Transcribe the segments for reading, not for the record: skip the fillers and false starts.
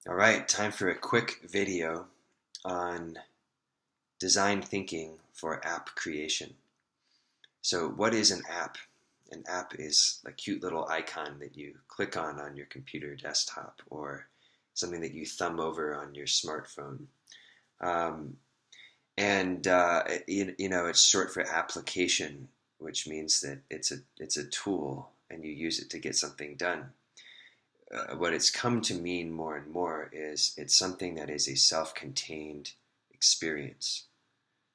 All right, time for a quick video on design thinking for app creation. So what is an app? An app is a cute little icon that you click on your computer desktop or something that you thumb over on your smartphone. Um, it's short for application, which means that it's a tool and you use it to get something done. What it's come to mean more and more is it's something that is a self-contained experience.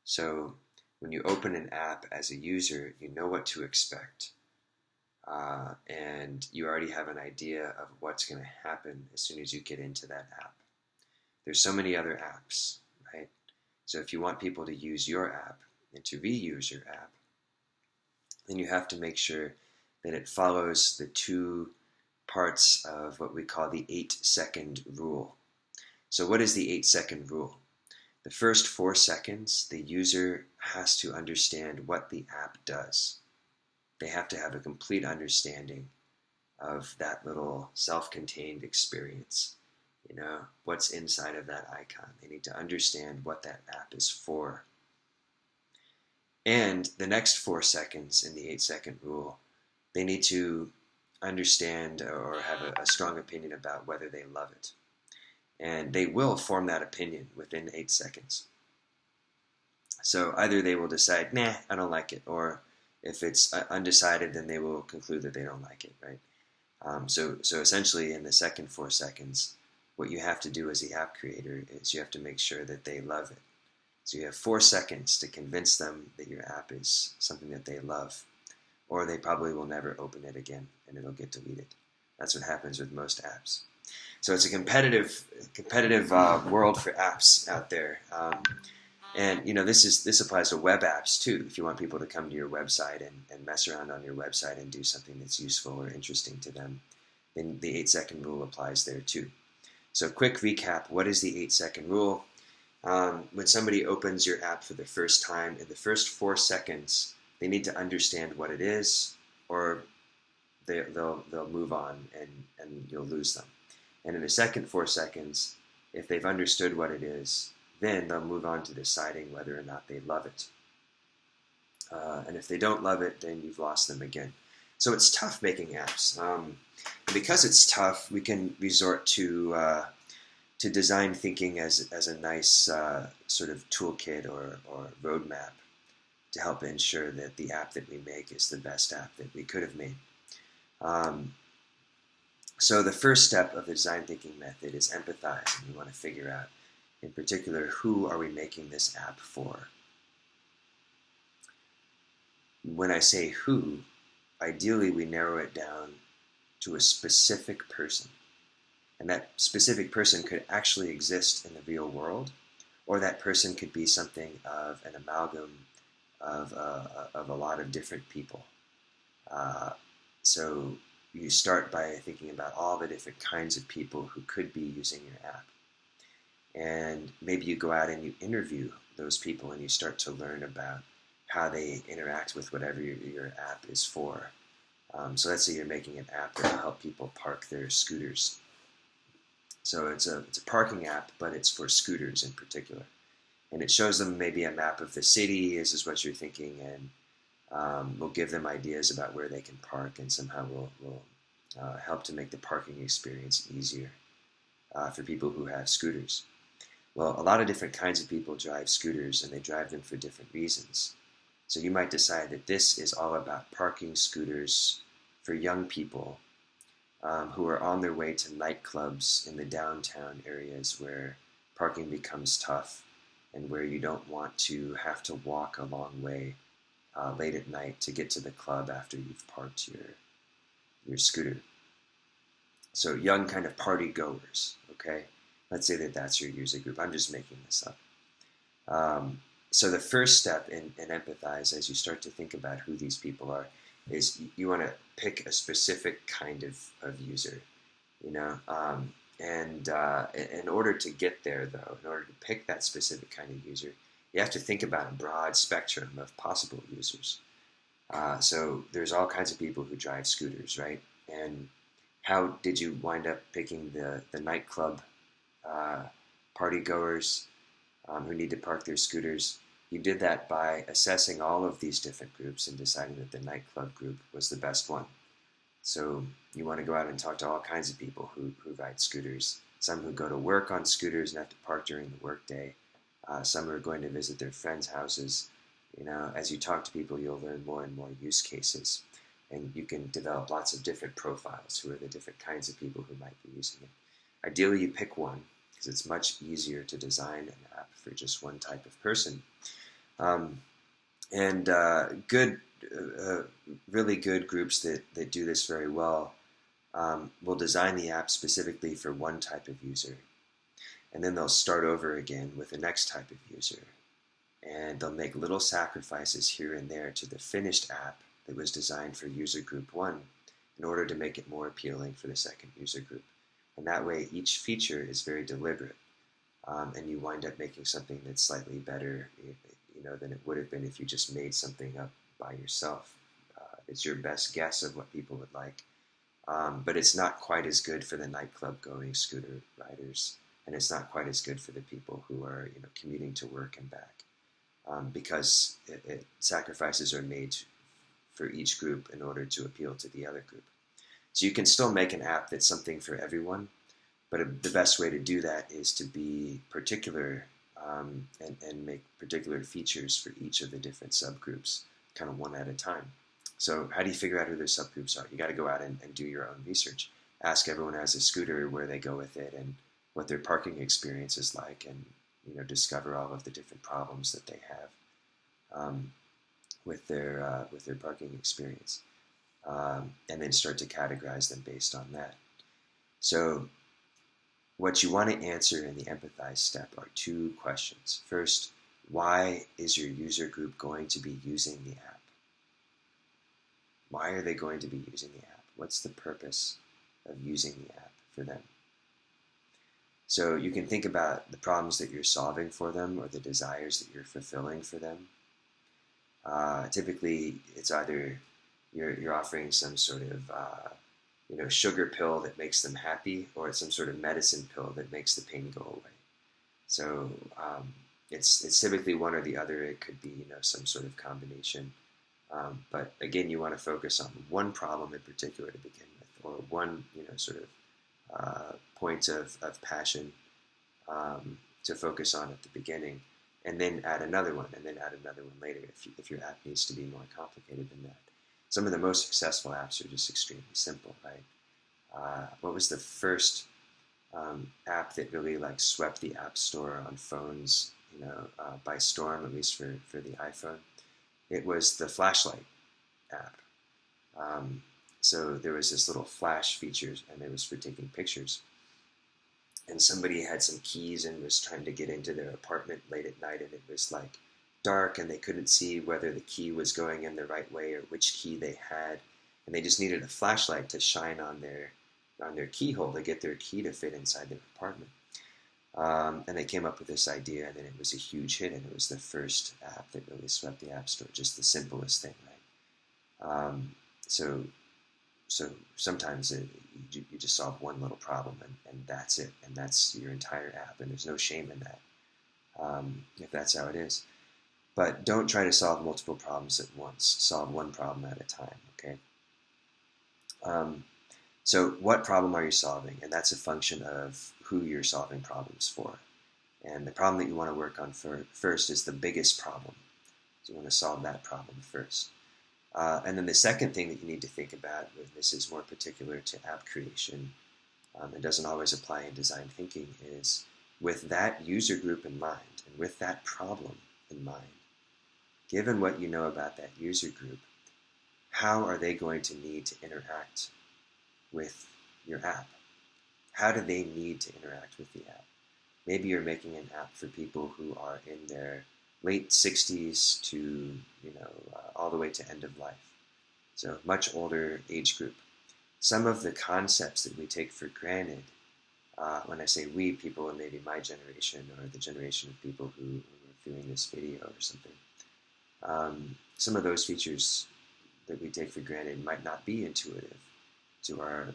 So when you open an app as a user, you know what to expect. And you already have an idea of what's going to happen as soon as you get into that app. There's so many other apps, right? So if you want people to use your app and to reuse your app, then you have to make sure that it follows the two parts of what we call the 8-second rule. So what is the 8-second rule? The first 4 seconds, the user has to understand what the app does. They have to have a complete understanding of that little self-contained experience. You know, what's inside of that icon. They need to understand what that app is for. And the next 4 seconds in the 8-second rule, they need to understand or have a strong opinion about whether they love it. And they will form that opinion within 8 seconds. So either they will decide, nah, I don't like it, or if it's undecided, then they will conclude that they don't like it, right? So essentially in the second 4 seconds, what you have to do as the app creator is you have to make sure that they love it. So you have 4 seconds to convince them that your app is something that they love, or they probably will never open it again and it'll get deleted. That's what happens with most apps. So it's a competitive world for apps out there. And you know, this applies to web apps too. If you want people to come to your website and mess around on your website and do something that's useful or interesting to them, then the 8-second rule applies there too. So quick recap, what is the 8-second rule? When somebody opens your app for the first time, in the first 4 seconds, they need to understand what it is, or they'll move on and you'll lose them. And in the second 4 seconds, if they've understood what it is, then they'll move on to deciding whether or not they love it. And if they don't love it, then you've lost them again. So it's tough making apps. And because it's tough, we can resort to design thinking as a nice sort of toolkit or roadmap to help ensure that the app that we make is the best app that we could have made. So the first step of the design thinking method is empathize, and we want to figure out, in particular, who are we making this app for? When I say who, ideally we narrow it down to a specific person. And that specific person could actually exist in the real world, or that person could be something of an amalgam of a lot of different people. So you start by thinking about all the different kinds of people who could be using your app. And maybe you go out and you interview those people and you start to learn about how they interact with whatever your app is for. So let's say you're making an app that will help people park their scooters. So it's a parking app, but it's for scooters in particular. And it shows them maybe a map of the city, this is what you're thinking, and we'll give them ideas about where they can park, and somehow we'll help to make the parking experience easier for people who have scooters. Well, a lot of different kinds of people drive scooters, and they drive them for different reasons. So you might decide that this is all about parking scooters for young people who are on their way to nightclubs in the downtown areas where parking becomes tough and where you don't want to have to walk a long way late at night to get to the club after you've parked your scooter. So young kind of party goers, okay? Let's say that that's your user group. I'm just making this up. So the first step in Empathize, as you start to think about who these people are, is you want to pick a specific kind of user, you know? And in order to get there, though, in order to pick that specific kind of user, you have to think about a broad spectrum of possible users. So there's all kinds of people who drive scooters, right? And how did you wind up picking the nightclub party goers who need to park their scooters. You did that by assessing all of these different groups and deciding that the nightclub group was the best one. So you want to go out and talk to all kinds of people who ride scooters. Some who go to work on scooters and have to park during the workday. Some who are going to visit their friends' houses. As you talk to people, you'll learn more and more use cases. And you can develop lots of different profiles who are the different kinds of people who might be using it. Ideally, you pick one because it's much easier to design an app for just one type of person. Really good groups that do this very well will design the app specifically for one type of user. And then they'll start over again with the next type of user. And they'll make little sacrifices here and there to the finished app that was designed for user group 1 in order to make it more appealing for the second user group. And that way each feature is very deliberate. And you wind up making something that's slightly better than it would have been if you just made something up by yourself. It's your best guess of what people would like. But it's not quite as good for the nightclub going scooter riders. And it's not quite as good for the people who are commuting to work and back. Because sacrifices are made for each group in order to appeal to the other group. So you can still make an app that's something for everyone, but the best way to do that is to be particular and make particular features for each of the different subgroups, kind of one at a time. So how do you figure out who those subgroups are? You got to go out and do your own research. Ask everyone who has a scooter where they go with it and what their parking experience is like, and discover all of the different problems that they have with their parking experience, and then start to categorize them based on that. So what you want to answer in the Empathize step are two questions. First, why is your user group going to be using the app? Why are they going to be using the app? What's the purpose of using the app for them? So you can think about the problems that you're solving for them or the desires that you're fulfilling for them. Typically, it's either you're offering some sort of sugar pill that makes them happy, or it's some sort of medicine pill that makes the pain go away. So it's typically one or the other. It could be some sort of combination. But again, you want to focus on one problem in particular to begin with, or one sort of point of passion to focus on at the beginning, and then add another one, and then add another one later if your app needs to be more complicated than that. Some of the most successful apps are just extremely simple, right? What was the first app that really swept the App Store on phones, by storm, at least for the iPhone? It was the flashlight app. So there was this little flash feature, and it was for taking pictures. And somebody had some keys and was trying to get into their apartment late at night, and it was dark, and they couldn't see whether the key was going in the right way or which key they had, and they just needed a flashlight to shine on their keyhole to get their key to fit inside their apartment. And they came up with this idea, and then it was a huge hit, and it was the first app that really swept the App Store. Just the simplest thing, right? So sometimes you just solve one little problem, and that's it, and that's your entire app, and there's no shame in that, if that's how it is. But don't try to solve multiple problems at once. Solve one problem at a time, okay? So what problem are you solving? And that's a function of who you're solving problems for. And the problem that you want to work on first is the biggest problem. So you want to solve that problem first. And then the second thing that you need to think about, and this is more particular to app creation, it doesn't always apply in design thinking, is with that user group in mind and with that problem in mind, given what you know about that user group, how are they going to need to interact with your app? How do they need to interact with the app? Maybe you're making an app for people who are in their late 60s to all the way to end of life. So much older age group. Some of the concepts that we take for granted, when I say we, people in maybe my generation or the generation of people who are viewing this video or something, some of those features that we take for granted might not be intuitive. to our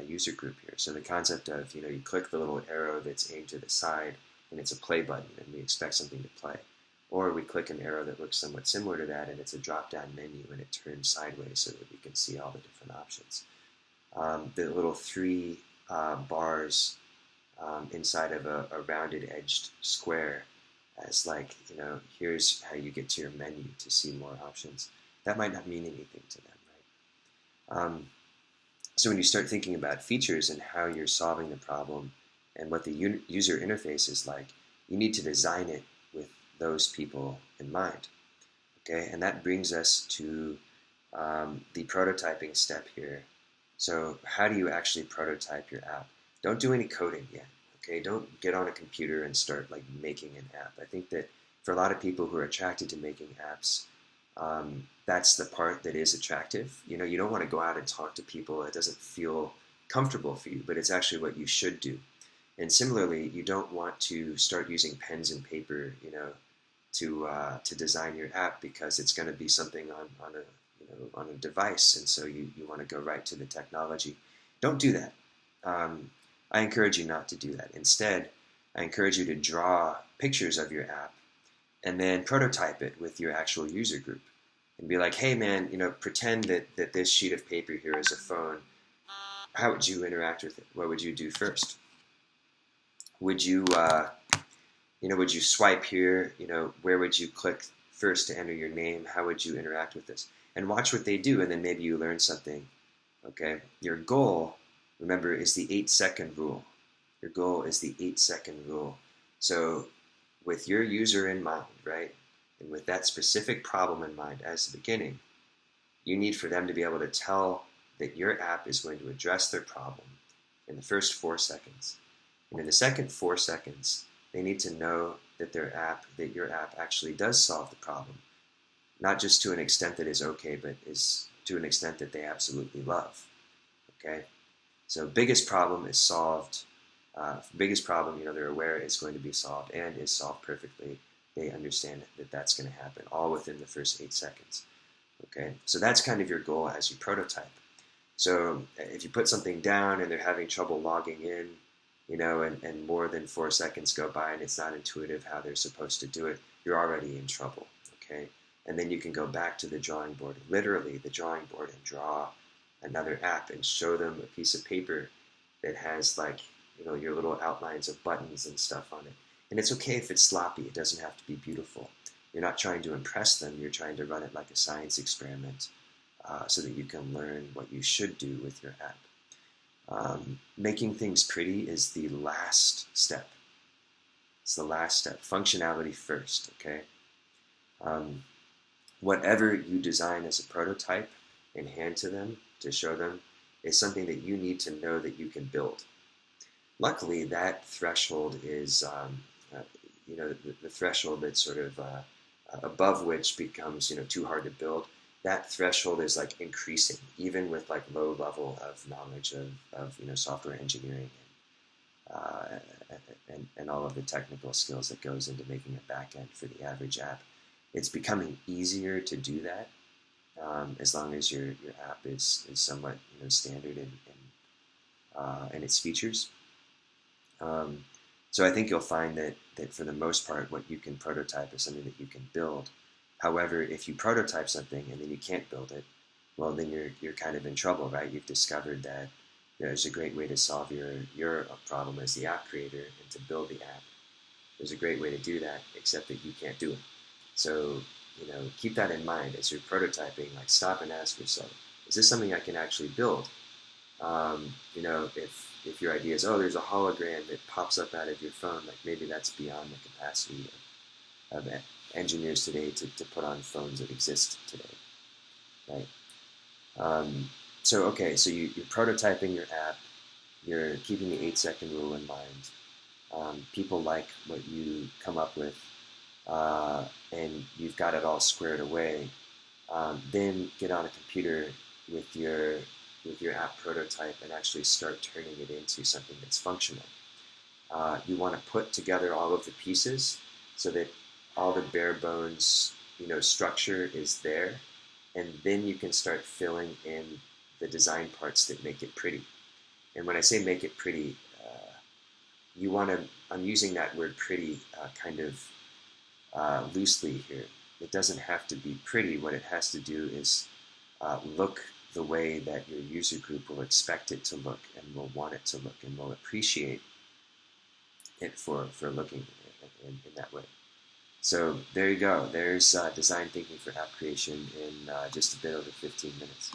user group here. So the concept of, you click the little arrow that's aimed to the side, and it's a play button, and we expect something to play. Or we click an arrow that looks somewhat similar to that, and it's a drop-down menu, and it turns sideways so that we can see all the different options. The little three bars inside of a rounded edged square as like, here's how you get to your menu to see more options. That might not mean anything to them, right? So when you start thinking about features and how you're solving the problem and what the user interface is like, you need to design it with those people in mind. Okay, and that brings us to the prototyping step here. So how do you actually prototype your app? Don't do any coding yet. Okay, don't get on a computer and start like making an app. I think that for a lot of people who are attracted to making apps, that's the part that is attractive. You don't want to go out and talk to people. It doesn't feel comfortable for you, but it's actually what you should do. And similarly, you don't want to start using pens and paper, to design your app, because it's going to be something on a device, and so you want to go right to the technology. Don't do that. I encourage you not to do that. Instead, I encourage you to draw pictures of your app and then prototype it with your actual user group and be like, hey man, pretend that this sheet of paper here is a phone. How would you interact with it? What would you do first? Would you would you swipe here? Where would you click first to enter your name? How would you interact with this? And watch what they do, and then maybe you learn something. Okay, your goal, remember, is the 8-second rule. Your goal is the 8-second rule. So with your user in mind, right, and with that specific problem in mind as the beginning, you need for them to be able to tell that your app is going to address their problem in the first 4 seconds. And in the second 4 seconds, they need to know that your app actually does solve the problem. Not just to an extent that is okay, but is to an extent that they absolutely love. Okay? So biggest problem is solved. Biggest problem, they're aware is going to be solved and is solved perfectly. They understand that that's going to happen all within the first 8 seconds. Okay? So that's kind of your goal as you prototype. So if you put something down and they're having trouble logging in, and more than 4 seconds go by and it's not intuitive how they're supposed to do it, you're already in trouble. Okay? And then you can go back to the drawing board, literally the drawing board, and draw another app and show them a piece of paper that has your little outlines of buttons and stuff on it. And it's okay if it's sloppy. It doesn't have to be beautiful. You're not trying to impress them. You're trying to run it like a science experiment so that you can learn what you should do with your app. Making things pretty is the last step. It's the last step. Functionality first, okay? Whatever you design as a prototype and hand to them to show them is something that you need to know that you can build. Luckily, that threshold is, the threshold that's sort of above which becomes, too hard to build. That threshold is like increasing, even with like low level of knowledge of software engineering and all of the technical skills that goes into making a backend for the average app. It's becoming easier to do that as long as your app is somewhat standard in its features. So I think you'll find that for the most part, what you can prototype is something that you can build. However, if you prototype something and then you can't build it, well, then you're kind of in trouble, right? You've discovered that there's a great way to solve your problem as the app creator and to build the app. There's a great way to do that, except that you can't do it. So, keep that in mind as you're prototyping. Like, stop and ask yourself, is this something I can actually build? If your idea is, there's a hologram that pops up out of your phone, like maybe that's beyond the capacity of engineers today to put on phones that exist today, right? So you're prototyping your app, you're keeping the 8-second rule in mind. People like what you come up with, and you've got it all squared away. Then get on a computer with your app prototype and actually start turning it into something that's functional. You want to put together all of the pieces so that all the bare bones, structure is there, and then you can start filling in the design parts that make it pretty. And when I say make it pretty, I'm using that word pretty kind of loosely here. It doesn't have to be pretty. What it has to do is look the way that your user group will expect it to look and will want it to look and will appreciate it for looking in that way. So there you go. There's design thinking for app creation in just a bit over 15 minutes.